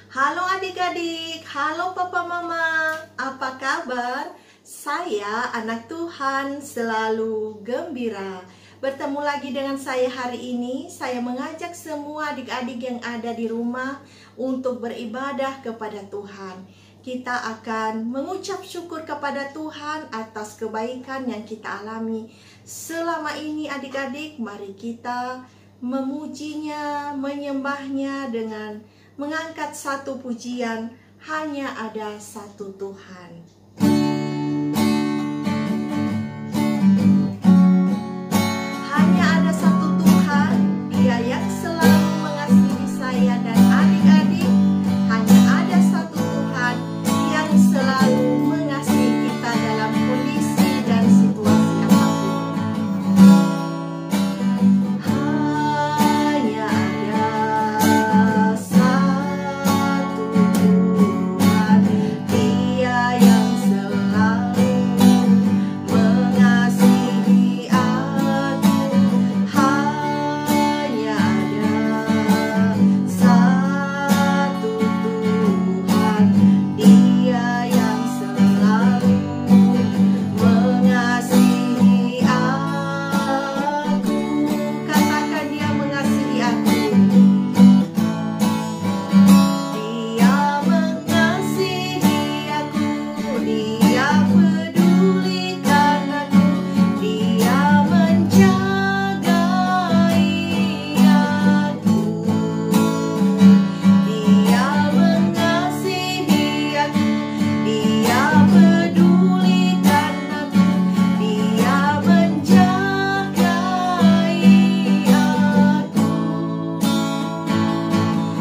Halo adik-adik, halo papa mama, apa kabar? Saya anak Tuhan selalu gembira. Bertemu lagi dengan saya hari ini. Saya mengajak semua adik-adik yang ada di rumah untuk beribadah kepada Tuhan. Kita akan mengucap syukur kepada Tuhan atas kebaikan yang kita alami selama ini adik-adik. Mari kita memujinya, menyembahnya dengan mengangkat satu pujian, hanya ada satu Tuhan. Hanya ada satu Tuhan, Dia yang selalu mengasihi saya dan adik-adik. Hanya ada satu Tuhan yang selalu mengasihi kita dalam kondisi dan situasi apapun. Hanya ada satu Tuhan, Dia yang selalu mengasihi aku. Hanya ada satu Tuhan, Dia yang selalu mengasihi aku. Katakan, Dia mengasihi aku. Dia mengasihi aku, Dia pedulikan aku, Dia menjagai aku. Dia mengasihi aku, Dia pedulikan aku, Dia menjagai aku.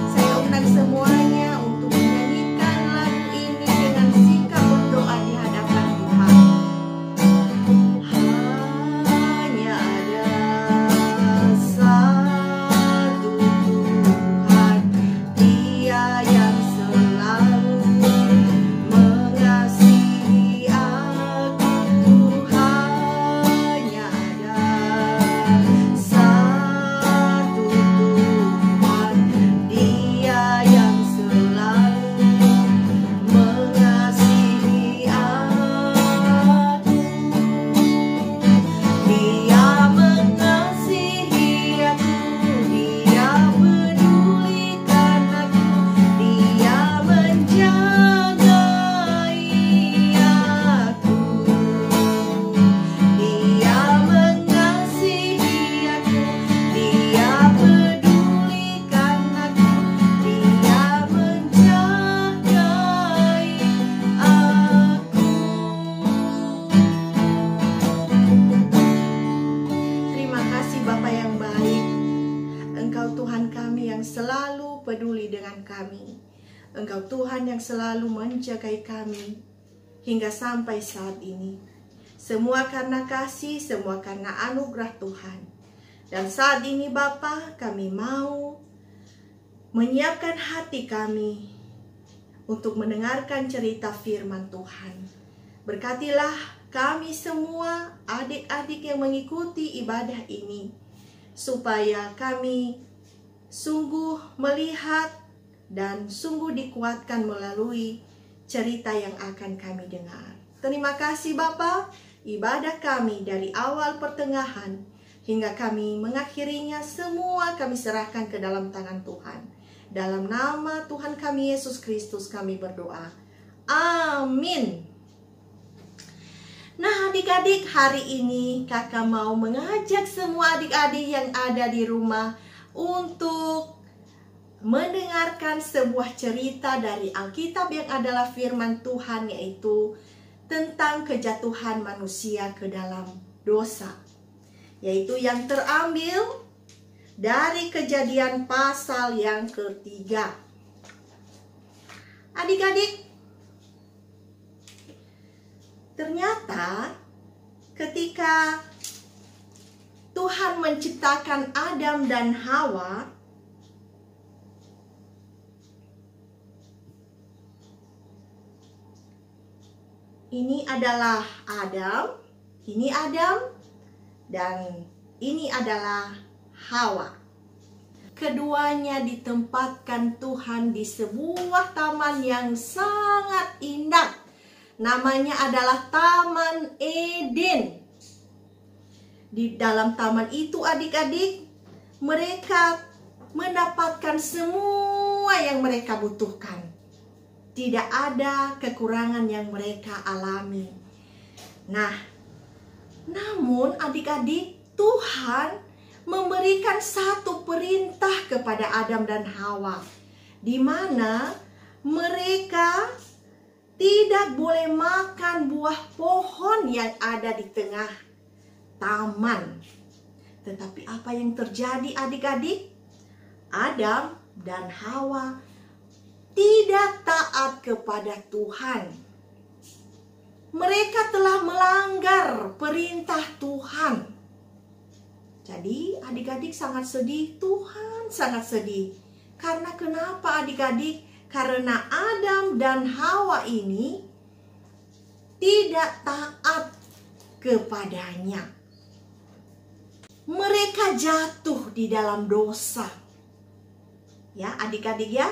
Saya undang semuanya untuk menyanyikan lagu ini dengan sikap berdoa di hadapan Tuhan. Hanya ada satu Tuhan, Dia yang selalu mengasihi aku. Hanya ada satu Tuhan, Dia yang selalu mengasihi aku. Dia mengasihi aku, Dia pedulikan aku, Dia menjagai aku. Dia mengasihi aku, Dia pedulikan aku, Dia menjagai aku. Terima kasih Bapa yang baik. Engkau Tuhan kami yang selalu peduli dengan kami. Engkau Tuhan yang selalu menjagai kami hingga sampai saat ini. Semua karena kasih, semua karena anugerah Tuhan. Dan saat ini Bapa, kami mau menyiapkan hati kami untuk mendengarkan cerita firman Tuhan. Berkatilah kami semua adik-adik yang mengikuti ibadah ini, supaya kami sungguh melihat dan sungguh dikuatkan melalui cerita yang akan kami dengar. Terima kasih Bapa, ibadah kami dari awal pertengahan hingga kami mengakhirinya semua kami serahkan ke dalam tangan Tuhan. Dalam nama Tuhan kami Yesus Kristus kami berdoa. Amin. Nah adik-adik, hari ini kakak mau mengajak semua adik-adik yang ada di rumah untuk mendengarkan sebuah cerita dari Alkitab yang adalah firman Tuhan, yaitu tentang kejatuhan manusia ke dalam dosa, yaitu yang terambil dari Kejadian pasal yang ketiga. Adik-adik, ternyata ketika Tuhan menciptakan Adam dan Hawa, ini adalah Adam, dan ini adalah Hawa. keduanya ditempatkan Tuhan di sebuah taman yang sangat indah. Namanya adalah Taman Eden. Di dalam taman itu adik-adik, mereka mendapatkan semua yang mereka butuhkan. Tidak ada kekurangan yang mereka alami. Nah, namun adik-adik, Tuhan memberikan satu perintah kepada Adam dan Hawa, di mana mereka tidak boleh makan buah pohon yang ada di tengah taman. Tetapi apa yang terjadi adik-adik? Adam dan Hawa tidak taat kepada Tuhan. Mereka telah melanggar perintah Tuhan. Jadi adik-adik sangat sedih, Tuhan sangat sedih. Karena kenapa adik-adik? Karena Adam dan Hawa ini tidak taat kepadanya. Mereka jatuh di dalam dosa. Ya adik-adik ya.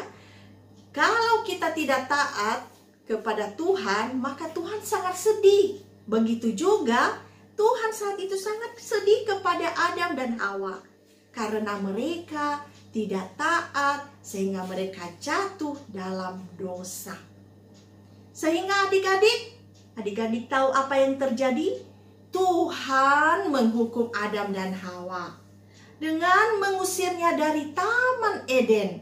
Kalau kita tidak taat kepada Tuhan, maka Tuhan sangat sedih. Begitu juga Tuhan saat itu sangat sedih kepada Adam dan Hawa. Karena mereka tidak taat sehingga mereka jatuh dalam dosa. Sehingga adik-adik tahu apa yang terjadi? Tuhan menghukum Adam dan Hawa dengan mengusirnya dari Taman Eden.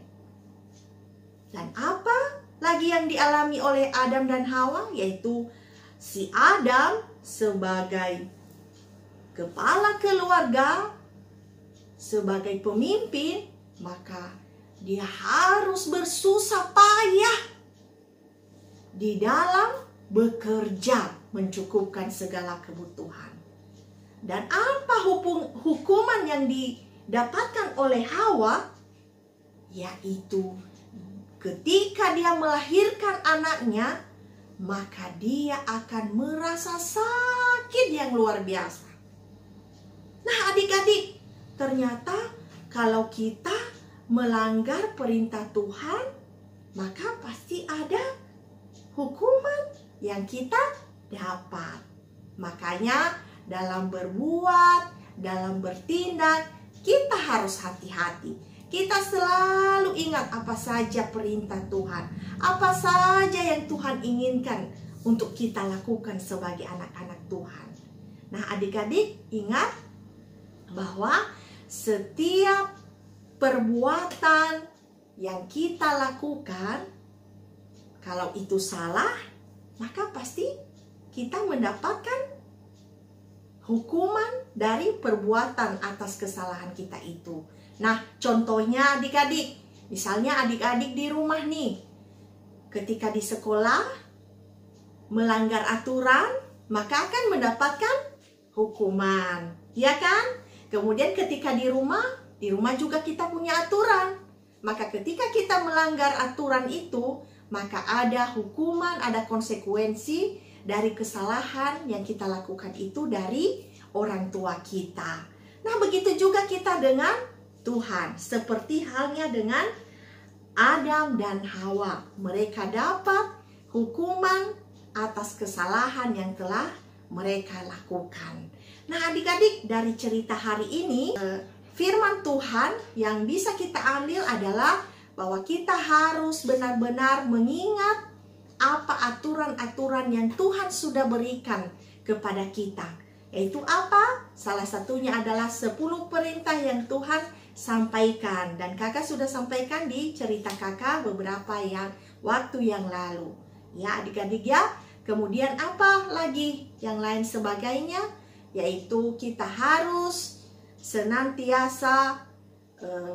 Dan apa lagi yang dialami oleh Adam dan Hawa? Yaitu si Adam sebagai kepala keluarga, sebagai pemimpin, maka dia harus bersusah payah di dalam bekerja mencukupkan segala kebutuhan. Dan apa hukuman yang didapatkan oleh Hawa? Yaitu ketika dia melahirkan anaknya, maka dia akan merasa sakit yang luar biasa. Nah adik-adik, ternyata kalau kita melanggar perintah Tuhan, maka pasti ada hukuman yang kita dapat. Makanya dalam berbuat, dalam bertindak, kita harus hati-hati. Kita selalu ingat apa saja perintah Tuhan, apa saja yang Tuhan inginkan untuk kita lakukan sebagai anak-anak Tuhan. Nah adik-adik ingat bahwa setiap perbuatan yang kita lakukan, kalau itu salah, maka pasti kita mendapatkan hukuman dari perbuatan atas kesalahan kita itu. Nah, contohnya adik-adik, misalnya adik-adik di rumah nih, ketika di sekolah melanggar aturan, maka akan mendapatkan hukuman, ya kan? Kemudian ketika di rumah juga kita punya aturan. Maka ketika kita melanggar aturan itu, maka ada hukuman, ada konsekuensi dari kesalahan yang kita lakukan itu dari orang tua kita. Nah, begitu juga kita dengan Tuhan, seperti halnya dengan Adam dan Hawa. Mereka dapat hukuman atas kesalahan yang telah mereka lakukan. Nah adik-adik, dari cerita hari ini, firman Tuhan yang bisa kita ambil adalah bahwa kita harus benar-benar mengingat apa aturan-aturan yang Tuhan sudah berikan kepada kita. Yaitu apa? Salah satunya adalah 10 perintah yang Tuhan sampaikan, dan kakak sudah sampaikan di cerita kakak beberapa waktu yang lalu, ya adik-adik ya. Kemudian apa lagi yang lain sebagainya, yaitu kita harus senantiasa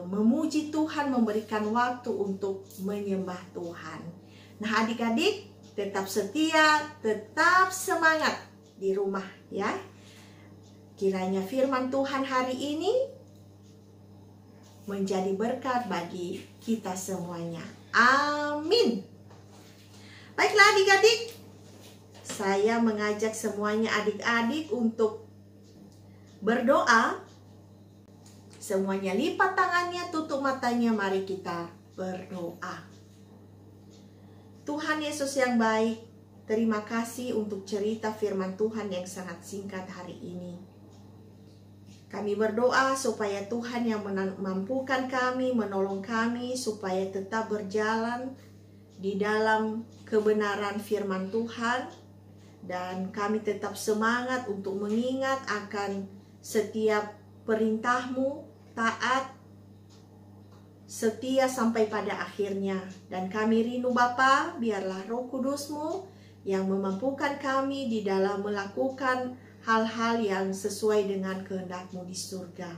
memuji Tuhan, memberikan waktu untuk menyembah Tuhan. Nah adik-adik, tetap setia, tetap semangat di rumah ya. Kiranya firman Tuhan hari ini menjadi berkat bagi kita semuanya. Amin. Baiklah adik-adik, saya mengajak semuanya adik-adik untuk berdoa Semuanya lipat tangannya, tutup matanya, mari kita berdoa. Tuhan Yesus yang baik, terima kasih untuk cerita firman Tuhan yang sangat singkat hari ini. Kami berdoa supaya Tuhan yang memampukan kami, menolong kami, supaya tetap berjalan di dalam kebenaran firman Tuhan. Dan kami tetap semangat untuk mengingat akan setiap perintah-Mu, taat, setia sampai pada akhirnya. Dan kami rindu Bapa, biarlah Roh Kudus-Mu yang memampukan kami di dalam melakukan hal-hal yang sesuai dengan kehendak-Mu di surga.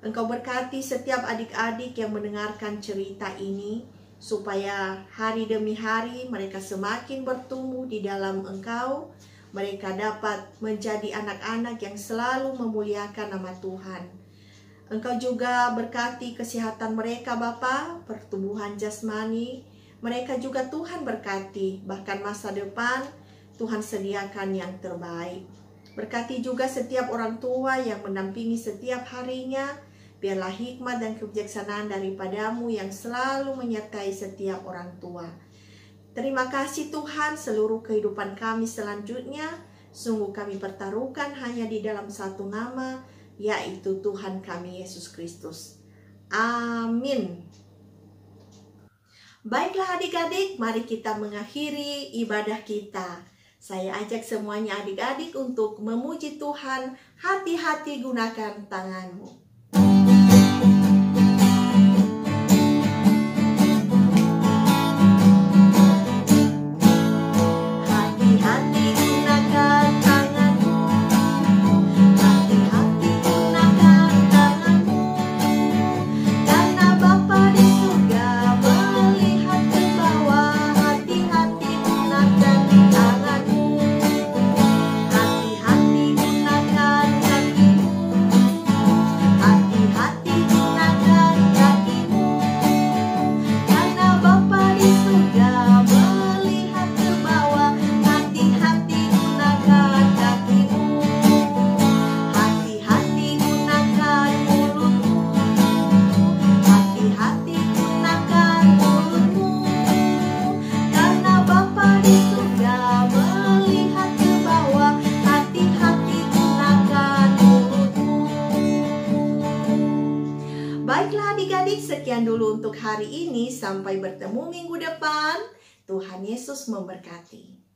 Engkau berkati setiap adik-adik yang mendengarkan cerita ini, supaya hari demi hari mereka semakin bertumbuh di dalam Engkau. Mereka dapat menjadi anak-anak yang selalu memuliakan nama Tuhan. Engkau juga berkati kesehatan mereka Bapa, pertumbuhan jasmani. Mereka juga Tuhan berkati, bahkan masa depan Tuhan sediakan yang terbaik. Berkati juga setiap orang tua yang mendampingi setiap harinya. Biarlah hikmat dan kebijaksanaan daripada-Mu yang selalu menyertai setiap orang tua. Terima kasih Tuhan, seluruh kehidupan kami selanjutnya sungguh kami pertaruhkan hanya di dalam satu nama, yaitu Tuhan kami Yesus Kristus. Amin. Baiklah adik-adik, mari kita mengakhiri ibadah kita. Saya ajak semuanya adik-adik untuk memuji Tuhan. Hati-hati gunakan tanganmu. Baiklah adik-adik, sekian dulu untuk hari ini. Sampai bertemu minggu depan. Tuhan Yesus memberkati.